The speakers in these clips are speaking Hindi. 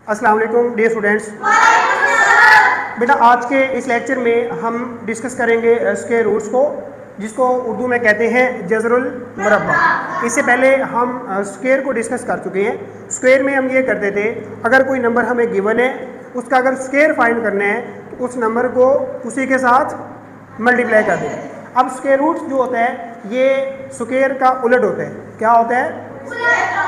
अस्सलाम वालेकुम डियर स्टूडेंट्स। बेटा आज के इस लेक्चर में हम डिस्कस करेंगे स्क्वायर रूट्स को, जिसको उर्दू में कहते हैं जज़रुल मुरब्बा। इससे पहले हम स्क्वायर को डिस्कस कर चुके हैं। स्क्वायर में हम ये करते थे, अगर कोई नंबर हमें गिवन है, उसका अगर स्क्वायर फाइंड करना है तो उस नंबर को उसी के साथ मल्टीप्लाई कर दें। अब स्क्वायर रूट्स जो होता है ये स्क्वायर का उलट होता है। क्या होता है?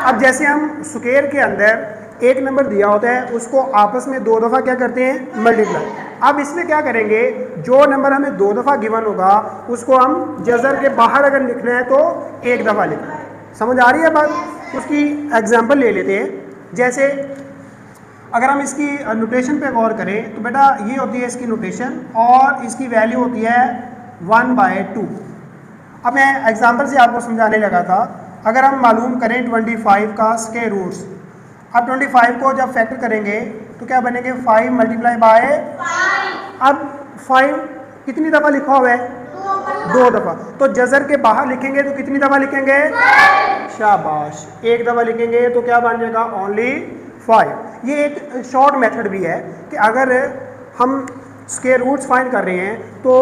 अब जैसे हम स्क्वायर के अंदर एक नंबर दिया होता है, उसको आपस में दो दफ़ा क्या करते हैं? मल्टीप्लाई। अब इसमें क्या करेंगे, जो नंबर हमें दो दफ़ा गिवन होगा उसको हम जज़र के बाहर अगर लिखना है तो एक दफ़ा लिखना है। समझ आ रही है बात? उसकी एग्जांपल ले लेते हैं। जैसे अगर हम इसकी नोटेशन पे गौर करें तो बेटा ये होती है इसकी नोटेशन और इसकी वैल्यू होती है 1/2। अब मैं एग्जांपल से आपको समझाने लगा था। अगर हम मालूम करें 25 का स्क्वायर रूट्स, अब 25 को जब फैक्टर करेंगे तो क्या बनेंगे? 5 मल्टीप्लाई बाय 5। अब 5 कितनी दफ़ा लिखा हुआ है? दो दफ़ा। तो जज़र के बाहर लिखेंगे तो कितनी दफ़ा लिखेंगे? शाबाश, एक दफ़ा लिखेंगे तो क्या बन जाएगा? ओनली 5। ये एक शॉर्ट मेथड भी है कि अगर हम स्क्वायर रूट्स फाइंड कर रहे हैं तो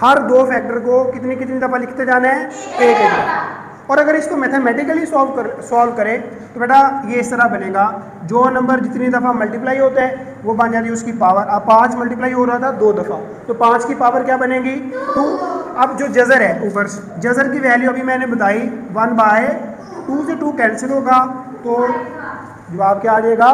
हर दो फैक्टर को कितनी कितनी दफ़ा लिखते जाना है? एक एक दफ़ा। और अगर इसको मैथमेटिकली सॉल्व करें तो बेटा ये इस तरह बनेगा, जो नंबर जितनी दफ़ा मल्टीप्लाई होता है वो बन जाती है उसकी पावर। अब 5 मल्टीप्लाई हो रहा था दो दफ़ा, तो 5 की पावर क्या बनेगी? 2। अब जो जज़र है ऊपर, जज़र की वैल्यू अभी मैंने बताई 1/2 से 2 कैंसिल होगा तो जवाब क्या आ जाएगा?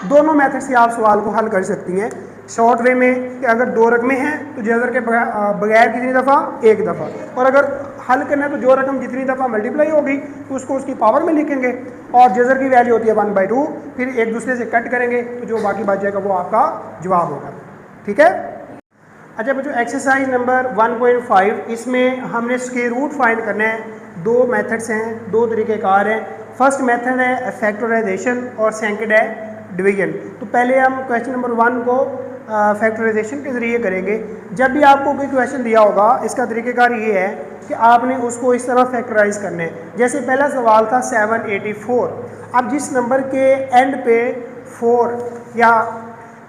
दोनों मेथड से आप सवाल को हल कर सकती हैं। शॉर्ट वे में कि अगर दो रकमें हैं तो जज़र के बगैर कितनी दफ़ा? एक दफ़ा। और अगर हल करना है तो जो रकम जितनी दफ़ा मल्टीप्लाई होगी तो उसको उसकी पावर में लिखेंगे और जज़र की वैल्यू होती है 1/2, फिर एक दूसरे से कट करेंगे तो जो बाकी बच जाएगा वो आपका जवाब होगा। ठीक है? अच्छा बच्चों, एक्सरसाइज नंबर 1.5, इसमें हमने स्क्वायर रूट फाइंड करना है। दो मेथड्स हैं, दो तरीक़ेकार हैं। फर्स्ट मेथड है फैक्टराइजेशन और सेकंड है डिवीजन। तो पहले हम क्वेश्चन नंबर 1 को फैक्टराइजेशन के ज़रिए करेंगे। जब भी आपको कोई क्वेश्चन दिया होगा, इसका तरीक़ेकार ये है कि आपने उसको इस तरह फैक्टराइज करना है। जैसे पहला सवाल था 784। अब जिस नंबर के एंड पे 4 या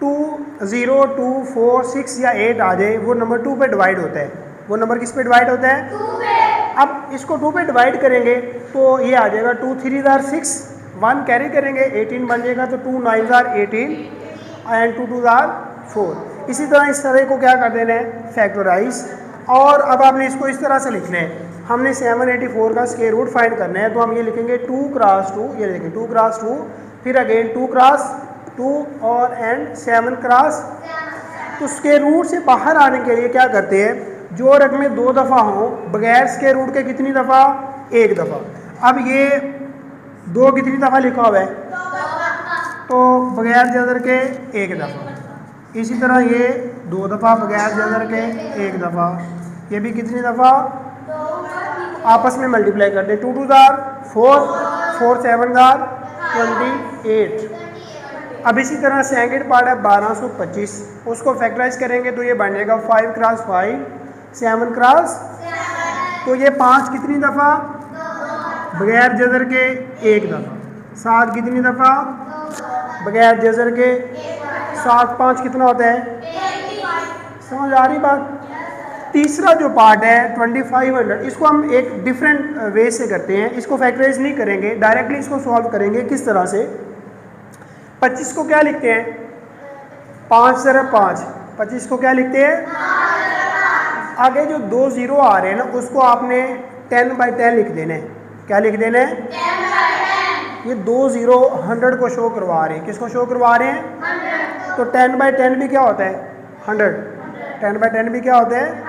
2, 0, 2, 4, 6 या 8 आ जाए वो नंबर 2 पे डिवाइड होता है। वो नंबर किस पे डिवाइड होता है? 2 पे। अब इसको 2 पे डिवाइड करेंगे तो ये आ जाएगा 2 3 * 6, 1 कैरी करेंगे 18 बन जाएगा, तो 2 9 * 18 एंड 2 2 * 4। इसी तरह इस तरह को क्या कर देना है? फैक्टराइज। और अब आपने इसको इस तरह से लिखना है। हमने 784 का स्क्वायर रूट फाइंड करना है तो हम ये लिखेंगे 2 × 2, ये देखें 2 × 2, फिर अगेन 2 × 2 और एंड 7 × तो स्क्वायर रूट से बाहर आने के लिए क्या करते हैं, जो रकमें दो दफ़ा हों बगैर स्क्वायर रूट के कितनी दफ़ा? एक दफ़ा। अब ये 2 कितनी दफ़ा लिखा हुआ है? तो बगैर जज़र के एक दफ़ा। इसी तरह ये 2 दफ़ा बगैर जज़र के एक दफ़ा। ये भी कितनी दफ़ा? आपस में मल्टीप्लाई कर दे। 2 2 * 4, 4 7 * 28। अब इसी तरह सेकंड पार्ट है 1225, उसको फैक्टराइज करेंगे तो ये बन जाएगा 5 × 5, 7 × 7। तो ये 5 कितनी दफ़ा? बगैर जज़र के एक दफ़ा। 7 कितनी दफ़ा? बगैर जज़र के 7 5 कितना होता है? समझ आ रही बात? तीसरा जो पार्ट है 2500, इसको हम एक डिफरेंट वे से करते हैं। इसको फैक्टराइज नहीं करेंगे, डायरेक्टली इसको सॉल्व करेंगे। किस तरह से? 25 को क्या लिखते हैं? 5 × 5। 25 को क्या लिखते हैं? आगे जो 2 0 आ रहे हैं ना, उसको आपने 10/10 लिख देना है। क्या लिख देना है? 10/10। ये 2 0 100 को शो करवा रहे हैं। किसको शो करवा रहे हैं? 100। तो 10/10 भी क्या होता है? 100। 10/10 भी क्या होता है?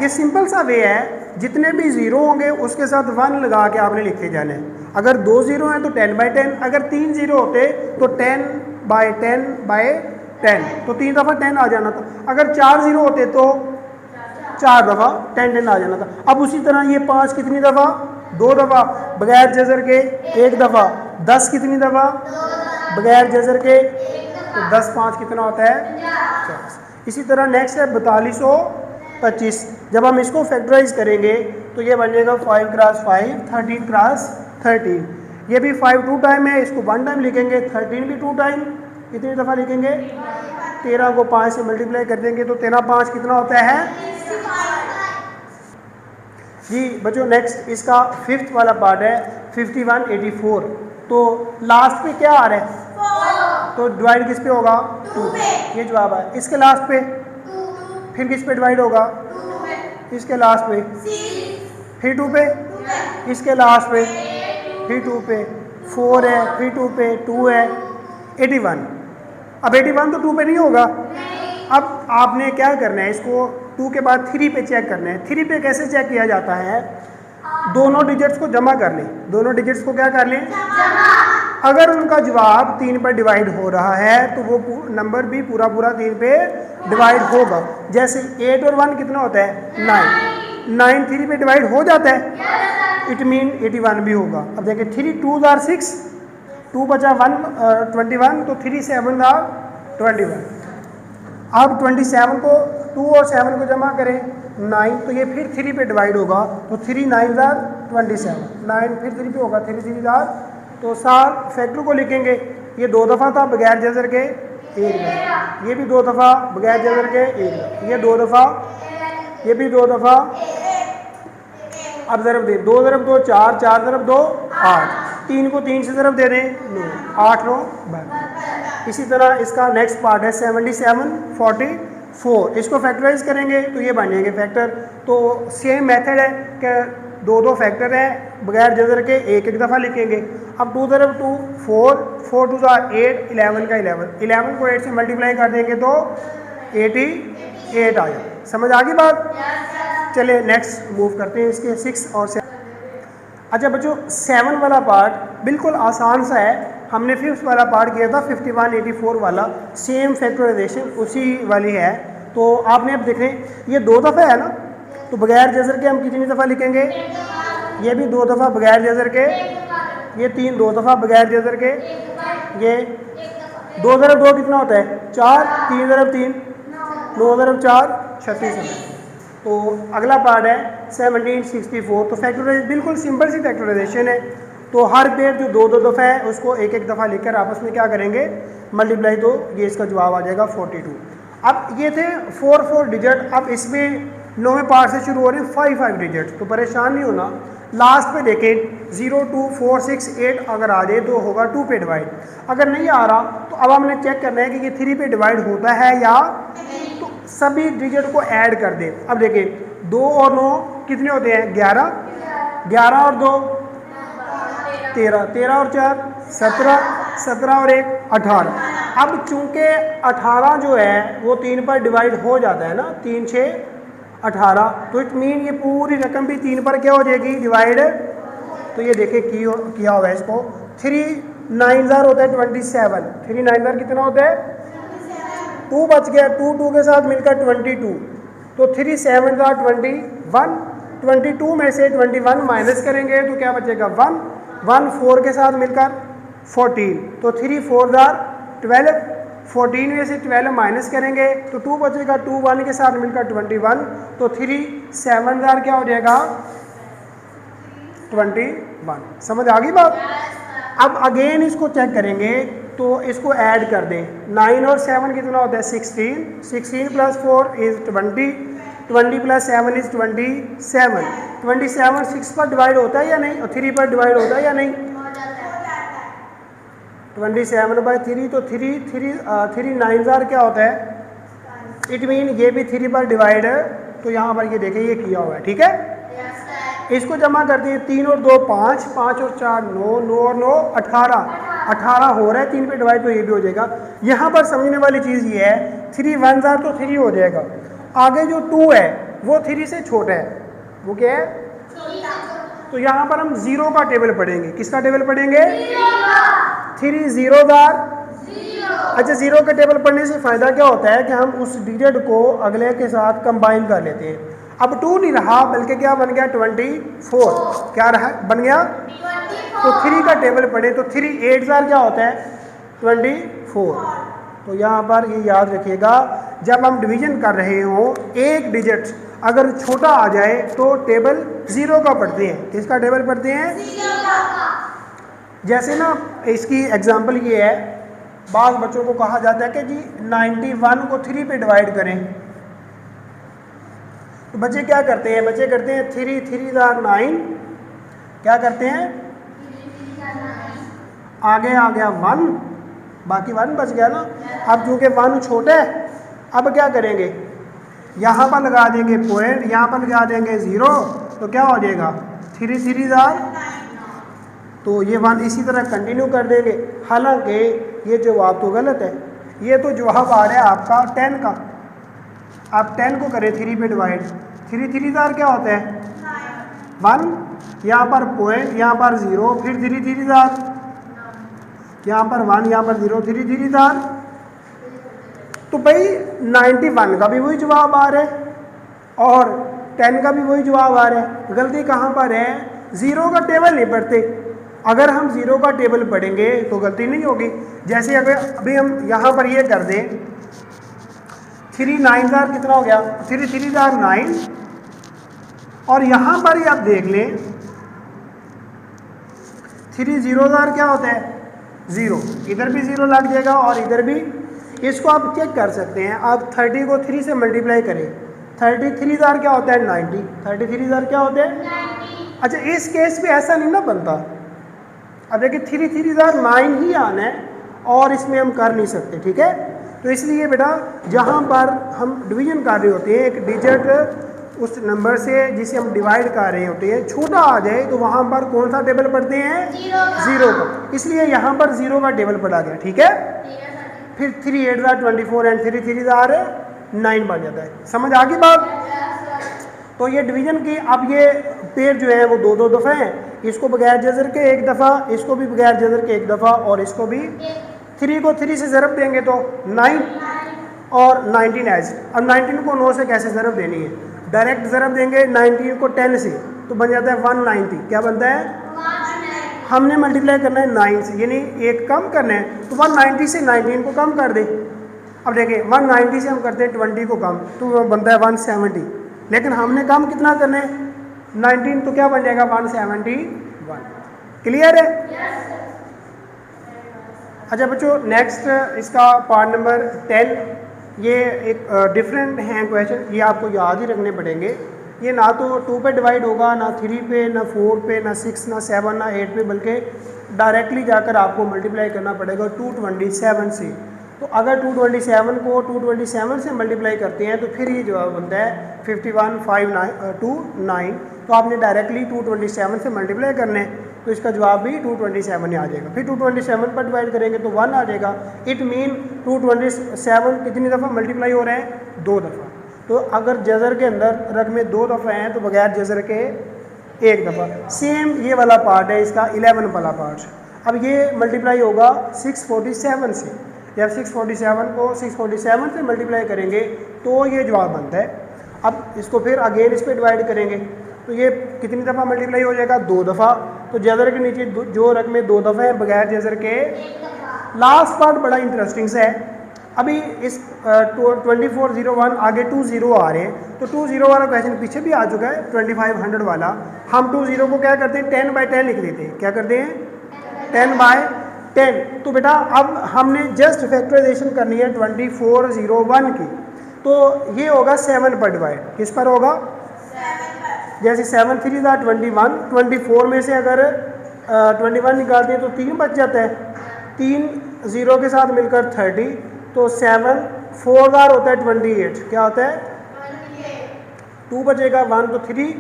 ये सिंपल सा वे है, जितने भी ज़ीरो होंगे उसके साथ 1 लगा के आपने लिखे जाने हैं। अगर 2 0 हैं तो 10/10, अगर 3 0 होते तो 10/10/10, तो 3 दफ़ा 10 आ जाना था। अगर 4 0 होते तो 4 दफ़ा 10 10 आ जाना था। अब उसी तरह ये 5 कितनी दफ़ा? 2 दफ़ा बगैर जज़र के एक दफ़ा। 10 कितनी दफ़ा? बगैर जज़र के, तो 10 5 कितना होता है? 50। इसी तरह नेक्स्ट है 4225। जब हम इसको फैक्टराइज करेंगे तो ये बन जाएगा 5 × 5, 13 × 13। ये भी 5 2 टाइम है, इसको 1 टाइम लिखेंगे, 13 भी 2 टाइम, कितनी दफ़ा लिखेंगे? 13 को 5 से मल्टीप्लाई कर देंगे तो 13 5 कितना होता है जी बच्चों। नेक्स्ट इसका फिफ्थ वाला पार्ट है 5184। तो लास्ट पे क्या आ रहा है? तो डिवाइड किस पे होगा? 2 पे। ये जवाब है। इसके लास्ट पे फिर किस पे डिवाइड होगा? इसके लास्ट पे फिर 2 पे, इसके लास्ट पे फिर 2 पे, 4 है फिर 2 पे, 2 है 81। अब 81 तो 2 पे नहीं होगा। अब आपने क्या करना है, इसको 2 के बाद 3 पे चेक करना है। 3 पे कैसे चेक किया जाता है? दोनों डिजिट्स को जमा कर लें। दोनों डिजिट्स को क्या कर लें? अगर उनका जवाब 3 पर डिवाइड हो रहा है तो वो नंबर भी पूरा पूरा 3 पे डिवाइड होगा। जैसे 8 और 1 कितना होता है? 9। 9 3 पे डिवाइड हो जाता है, इट मीन 81 भी होगा। अब देखिए 3 2 आर 6, 2 बचा 1 21, तो 3 7 आर 21। अब 27 को 2 और 7 को जमा करें 9, तो ये फिर 3 पे डिवाइड होगा, तो 3 9 आर 27, 9 फिर 3 पे होगा, 3 3 आर। तो सार फैक्टर को लिखेंगे। ये 2 दफ़ा था बगैर जज़र के 1 दफ़ा, ये भी 2 दफ़ा बगैर जज़र के 1 दफ़ा, ये 2 दफ़ा, ये भी 2 दफ़ा। अब ज़रब दे 2 ज़रब 2 4, 4 ज़रब 2 8, 3 को 3 से ज़रब दे दें 9, 8 9 12। इसी तरह इसका नेक्स्ट पार्ट है 7744। इसको फैक्टराइज करेंगे तो ये बन जाएंगे फैक्टर। तो सेम मेथड है कि 2 फैक्टर है बगैर जज़र के 1 दफ़ा लिखेंगे। अब 2 ज़रब 2 4, 4 2 8, 11 का 11, 11 को 8 से मल्टीप्लाई कर देंगे तो 88 आ जाए। समझ आ गई बात? चले नेक्स्ट मूव करते हैं इसके 6 और 7। अच्छा बच्चों 7 वाला पार्ट बिल्कुल आसान सा है। हमने 5th वाला पार्ट किया था 5184 वाला, सेम फैक्टराइजेशन उसी वाली है। तो आपने अब देखें ये 2 दफ़ा है ना, तो बगैर जज़र के हम कितनी दफ़ा लिखेंगे? ये भी 2 दफ़ा बगैर जज़र के, ये 3 2 दफ़ा बगैर जज़र के, ये 2 ज़रब 2 कितना होता है? 4, 3 ज़रब 3 9 ज़रब 4 36। तो अगला पार्ट है 1764। तो फैक्टराइज बिल्कुल सिंपल सी फैक्टराइजेशन है। तो हर पेयर जो 2 दफ़ा है उसको 1 दफ़ा लेकर आपस में क्या करेंगे? मल्टीप्लाई, तो ये इसका जवाब आ जाएगा 42। अब ये थे 4 डिजिट। अब इसमें 9वें पार्ट से शुरू हो रहे हैं 5 डिजिट। तो परेशान नहीं होना, लास्ट पे देखें 0 2 4 6 8 अगर आ जाए तो होगा 2 पे डिवाइड। अगर नहीं आ रहा तो अब हमने चेक करना है कि ये 3 पे डिवाइड होता है या, तो सभी डिजिट को ऐड कर दें। अब देखें 2 और 9 कितने होते हैं? 11, 11 और 2 13, 13 और 4 17, 17 और 1 18। अब चूंकि 18 जो है वो 3 पर डिवाइड हो जाता है ना, 3 6 18, तो इट मीन ये पूरी रकम भी 3 पर क्या हो जाएगी? डिवाइड। तो ये देखें किया हुआ है इसको। 3 9 ज़ार होता है 27, 3 9 ज़ार कितना होता है? 2 बच गया, 2 2 के साथ मिलकर 22, तो 3 7 ज़ार 21, 22 में से 21 माइनस करेंगे तो क्या बचेगा? 1, 1 4 के साथ मिलकर 14, तो 3 4 ज़ार 12, 14 में से 12 माइनस करेंगे तो 2 बचेगा, 2 1 के साथ मिलकर 21, तो 3 7 ज़ार क्या हो जाएगा? 21। समझ आ गई बात? अब अगेन इसको चेक करेंगे तो इसको ऐड कर दें। 9 और 7 कितना होता है? 16, 16 प्लस 4 इज़ 20, 20 प्लस 7 इज़ 27, 27 6 पर डिवाइड होता है या नहीं, और 3 पर डिवाइड होता है या नहीं? 27/3, तो 3 9 ज़ार क्या होता है? इट मीन ये भी 3 पर डिवाइड है। तो यहाँ पर ये देखें ये किया हुआ है, ठीक है। इसको जमा करते हैं, 3 और 2 5, 5 और 4 9, 9 और 9 18, 18 हो रहा है 3 पे डिवाइड, तो ये भी हो जाएगा। यहाँ पर समझने वाली चीज़ ये है 3 1 ज़ार तो 3 हो जाएगा, आगे जो 2 है वो 3 से छोटा है, वो क्या है? तो यहाँ पर हम 0 का टेबल पढ़ेंगे। किसका टेबल पढ़ेंगे? 3 0 ज़ार। अच्छा 0 का टेबल पढ़ने से फ़ायदा क्या होता है कि हम उस डिजिट को अगले के साथ कंबाइन कर लेते हैं। अब 2 नहीं रहा बल्कि क्या बन गया? 24। क्या रहा? बन गया। तो 3 का टेबल पढ़े तो 3 8 ज़ार क्या होता है? 24। तो यहाँ पर ये याद रखिएगा, जब हम डिवीजन कर रहे हों एक डिजिट अगर छोटा आ जाए तो टेबल 0 का पढ़ते हैं। किसका टेबल पढ़ते हैं? 0 का। जैसे ना इसकी एग्जांपल ये है बाद बच्चों को कहा जाता है कि जी 91 को 3 पे डिवाइड करें, तो बच्चे क्या करते हैं, बच्चे करते हैं 3 3 9, क्या करते हैं, आगे आ गया 1, बाकी 1 बच गया ना। अब चूंकि 1 छोटा है, अब क्या करेंगे, यहाँ पर लगा देंगे पॉइंट, यहाँ पर लगा देंगे 0, तो क्या हो जाएगा 3 3 तो ये 1 इसी तरह कंटिन्यू कर देंगे। हालांकि ये जवाब तो गलत है, ये तो जवाब आ रहा है आपका 10 का। आप 10 को करें 3 पे डिवाइड, 3 3 क्या होता है 1, यहाँ पर पॉइंट, यहाँ पर 0, फिर 3 3 यहाँ पर 1, यहाँ पर 0, 3 3 तो भाई 91 का भी वही जवाब आ रहा है और 10 का भी वही जवाब आ रहा है। गलती कहाँ पर है, 0 का टेबल नहीं पढ़ते। अगर हम 0 का टेबल पढ़ेंगे तो गलती नहीं होगी। जैसे अभी हम यहाँ पर ये कर दें 3 9 कितना हो गया, 3 3 9, और यहाँ पर ही आप देख लें 3 0 क्या होता है 0, इधर भी 0 लग जाएगा और इधर भी। इसको आप चेक कर सकते हैं, आप 30 को 3 से मल्टीप्लाई करें, 33 क्या होता है 90, 33 क्या होते हैं 90। अच्छा, इस केस पे ऐसा नहीं ना बनता। अब देखिए 3 3 9 ही आना है और इसमें हम कर नहीं सकते, ठीक है। तो इसलिए बेटा जहाँ पर हम डिवीजन कर रहे होते हैं, एक डिजिट उस नंबर से जिसे हम डिवाइड कर रहे होते हैं छोटा आ जाए, तो वहाँ पर कौन सा टेबल पढ़ते हैं 0 का। इसलिए यहाँ पर 0 का टेबल पढ़ा गया, ठीक है। फिर 3 8 24 एंड 3 3 9 बन जाता है। समझ आ गई बात। तो ये डिवीजन की, अब ये पेड़ जो है वो 2 दफ़ा हैं, इसको बगैर जज़र के 1 दफ़ा, इसको भी बगैर जज़र के 1 दफ़ा, और इसको भी 3 को 3 से ज़रब देंगे तो 9 और 19 एज। अब 19 को 9 से कैसे ज़रब देनी है, डायरेक्ट ज़रब देंगे 19 को 10 से, तो बन जाता है 190। क्या बनता है, हमने मल्टीप्लाई करना है 9 से, यानी एक कम करना है, तो 190 से 19 को कम कर दे। अब देखिए 190 से हम करते हैं 20 को कम, तो वो बनता है 170। लेकिन हमने कम कितना करना है 19, तो क्या बन जाएगा 171। क्लियर है। अच्छा बच्चों, नेक्स्ट इसका पार्ट नंबर 10, ये एक डिफरेंट हैं क्वेश्चन, ये आपको याद ही रखने पड़ेंगे। ये ना तो 2 पे डिवाइड होगा, ना 3 पे, ना 4 पे, ना 6, ना 7, ना 8 पे, बल्कि डायरेक्टली जाकर आपको मल्टीप्लाई करना पड़ेगा 227 से। तो अगर 227 को 227 से मल्टीप्लाई करते हैं तो फिर ये जवाब बनता है 51,529। तो आपने डायरेक्टली 227 से मल्टीप्लाई करना है, तो इसका जवाब भी 227 ही आ जाएगा। फिर 227 पर डिवाइड करेंगे तो 1 आ जाएगा। इट मीन 227 कितनी दफ़ा मल्टीप्लाई हो रहे हैं, 2 दफ़ा। तो अगर जज़र के अंदर रकमें 2 दफ़ा हैं तो बगैर जज़र के 1 दफ़ा। सेम ये वाला पार्ट है इसका 11 वाला पार्ट। अब ये मल्टीप्लाई होगा 647 से। जब 647 को 647 से मल्टीप्लाई करेंगे तो ये जवाब बनता है। अब इसको फिर अगेन इस पर डिवाइड करेंगे तो ये कितनी दफ़ा मल्टीप्लाई हो जाएगा, 2 दफ़ा। तो जज़र के नीचे जो रकमें 2 दफ़ा हैं बगैर जज़र के। लास्ट पार्ट बड़ा इंटरेस्टिंग सा है। अभी इस 2401 आगे 20 आ रहे हैं, तो 20 वाला क्वेश्चन पीछे भी आ चुका है 2500 वाला। हम 20 को क्या करते हैं 10/10 लिख देते हैं। क्या करते हैं 10/10। तो बेटा अब हमने जस्ट फैक्टराइजेशन करनी है 2401 की, तो ये होगा 7 पर डिवाइड। किस पर होगा, जैसे 7 3 21, 24 में से अगर 21 निकालते हैं तो 3 बच जाता है, 3 0 के साथ मिलकर 30, तो 7 4 होता है 28। क्या होता है 2 बचेगा 1, तो 3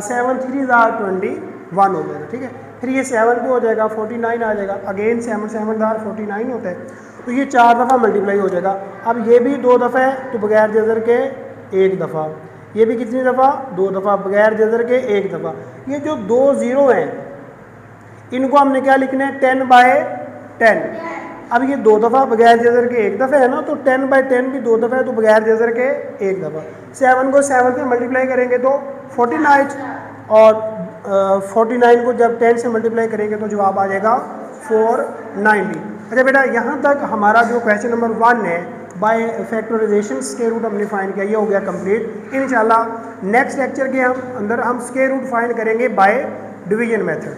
7 3 21 हो जाएगा, ठीक है। फिर ये 7 पे हो जाएगा 49 आ जाएगा, अगेन 7 7 49 होता है। तो ये 4 दफ़ा मल्टीप्लाई हो जाएगा। अब ये भी 2 दफ़ा है तो बगैर जज़र के 1 दफ़ा, ये भी कितनी दफ़ा 2 दफ़ा, बगैर जज़र के 1 दफ़ा। ये जो 2 0 हैं इनको हमने क्या लिखना है 10/10। अब ये 2 दफ़ा बगैर जज़र के 1 दफ़ा है ना, तो 10/10 भी 2 दफ़ा है तो बगैर जज़र के 1 दफ़ा। 7 को 7 से मल्टीप्लाई करेंगे तो 49, और 49 को जब 10 से मल्टीप्लाई करेंगे तो जवाब आ जाएगा 490। अच्छा बेटा, यहाँ तक हमारा जो क्वेश्चन नंबर 1 है बाय फैक्टराइजेशन स्क्वायर रूट हमने फाइंड किया, ये हो गया कंप्लीट। इंशाल्लाह नेक्स्ट लेक्चर के अंदर हम स्क्वायर रूट फाइंड करेंगे बाय डिवीजन मेथड।